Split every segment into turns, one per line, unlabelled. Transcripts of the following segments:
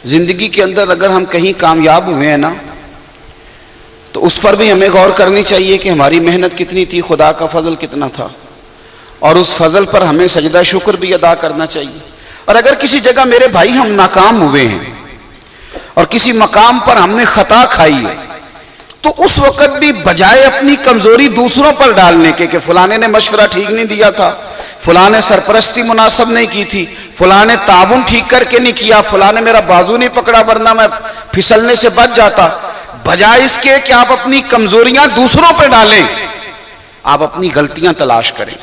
زندگی کے اندر اگر ہم کہیں کامیاب ہوئے ہیں نا تو اس پر بھی ہمیں غور کرنی چاہیے کہ ہماری محنت کتنی تھی، خدا کا فضل کتنا تھا، اور اس فضل پر ہمیں سجدہ شکر بھی ادا کرنا چاہیے۔ اور اگر کسی جگہ میرے بھائی ہم ناکام ہوئے ہیں اور کسی مقام پر ہم نے خطا کھائی ہے تو اس وقت بھی بجائے اپنی کمزوری دوسروں پر ڈالنے کے کہ فلانے نے مشورہ ٹھیک نہیں دیا تھا، فلاں نے سرپرستی مناسب نہیں کی تھی، فلاں نے تعاون ٹھیک کر کے نہیں کیا، فلاں نے میرا بازو نہیں پکڑا ورنہ میں پھسلنے سے بچ جاتا، بجائے اس کے کہ آپ اپنی کمزوریاں دوسروں پہ ڈالیں، آپ اپنی غلطیاں تلاش کریں۔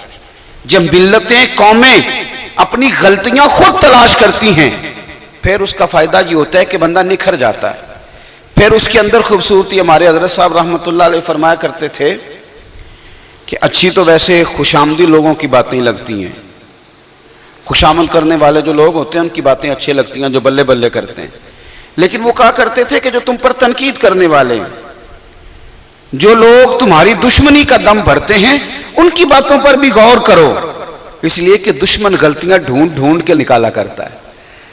جب ملتیں، قومیں اپنی غلطیاں خود تلاش کرتی ہیں پھر اس کا فائدہ یہ ہوتا ہے کہ بندہ نکھر جاتا ہے، پھر اس کے اندر خوبصورتی۔ ہمارے حضرت صاحب رحمۃ اللہ علیہ فرمایا کرتے تھے کہ اچھی تو ویسے خوش آمدی لوگوں کی باتیں لگتی ہیں، خوش آمد کرنے والے جو لوگ ہوتے ہیں ان کی باتیں اچھی لگتی ہیں، جو بلے بلے کرتے ہیں، لیکن وہ کہا کرتے تھے کہ جو تم پر تنقید کرنے والے ہیں، جو لوگ تمہاری دشمنی کا دم بھرتے ہیں، ان کی باتوں پر بھی غور کرو، اس لیے کہ دشمن غلطیاں ڈھونڈ ڈھونڈ کے نکالا کرتا ہے،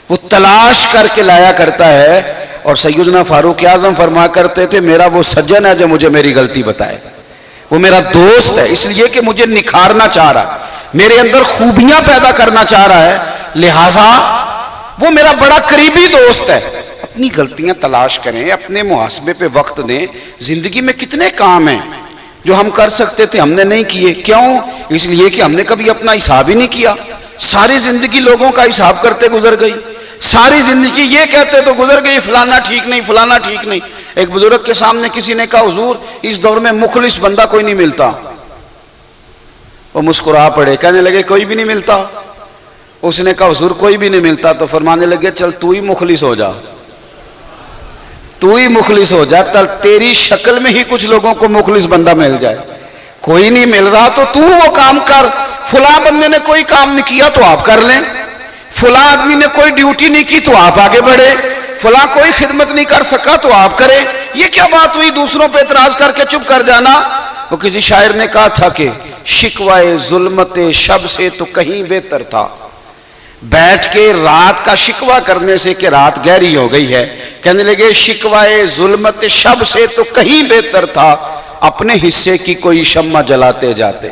وہ تلاش کر کے لایا کرتا ہے۔ اور سیدنا فاروق اعظم فرمایا کرتے تھے میرا وہ سجن ہے جو مجھے میری غلطی بتائے، وہ میرا دوست ہے اس لیے کہ مجھے نکھارنا چاہ رہا ہے، میرے اندر خوبیاں پیدا کرنا چاہ رہا ہے، لہٰذا وہ میرا بڑا قریبی دوست ہے۔ اپنی غلطیاں تلاش کریں، اپنے محاسبے پہ وقت دیں۔ زندگی میں کتنے کام ہیں جو ہم کر سکتے تھے ہم نے نہیں کیے، کیوں؟ اس لیے کہ ہم نے کبھی اپنا حساب ہی نہیں کیا۔ ساری زندگی لوگوں کا حساب کرتے گزر گئی، ساری زندگی یہ کہتے تو گزر گئی فلانا ٹھیک نہیں، فلانا ٹھیک نہیں۔ ایک بزرگ کے سامنے کسی نے کہا حضور اس دور میں مخلص بندہ کوئی نہیں ملتا، وہ مسکرا پڑے، کہنے لگے کوئی بھی نہیں ملتا؟ اس نے کہا حضور کوئی بھی نہیں ملتا، تو فرمانے لگے چل تو ہی مخلص ہو جا، تو ہی مخلص ہو جا، تل تیری شکل میں ہی کچھ لوگوں کو مخلص بندہ مل جائے۔ کوئی نہیں مل رہا تو وہ کام کر، فلاں بندے نے کوئی کام نہیں کیا تو آپ کر لیں، فلاں آدمی نے کوئی ڈیوٹی نہیں کی تو آپ آگے بڑھے، فلاں کوئی خدمت نہیں کر سکا تو آپ کریں۔ یہ کیا بات ہوئی دوسروں پہ اعتراض کر کے چپ کر جانا؟ وہ کسی شاعر نے کہا تھا کہ شکوائے ظلمت شب سے تو کہیں بہتر تھا، بیٹھ کے رات کا شکوہ کرنے سے کہ رات گہری ہو گئی ہے، کہنے لگے شکوائے ظلمت شب سے تو کہیں بہتر تھا، اپنے حصے کی کوئی شمع جلاتے جاتے۔